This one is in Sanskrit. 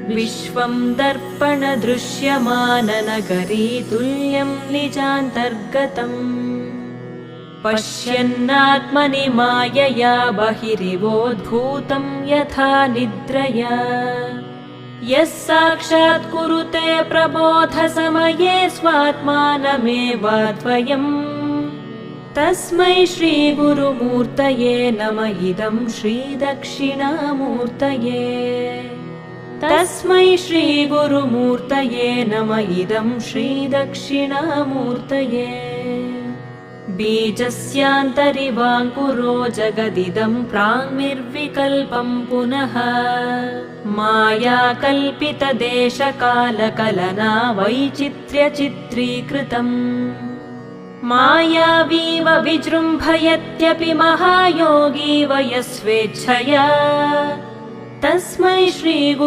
विश्वं दर्पणदृश्यमाननगरी तुल्यं निजान्तर्गतम् पश्यन्नात्मनि मायया बहिरिवोद्भूतं यथा निद्रया यः साक्षात् कुरुते प्रबोधसमये स्वात्मानमेवाद्वयम् तस्मै श्रीगुरुमूर्तये नम इदं श्रीदक्षिणामूर्तये तस्मै श्रीगुरुमूर्तये नम इदं श्रीदक्षिणामूर्तये बीजस्यान्तरिवाङ्कुरो जगदिदं प्राङ्निर्विकल्पं पुनः मायाकल्पितदेशकालकलना वैचित्र्यचित्रीकृतम् मायावीव विजृम्भयत्यपि महायोगी वयस्वेच्छया तस्मै श्रीगुरु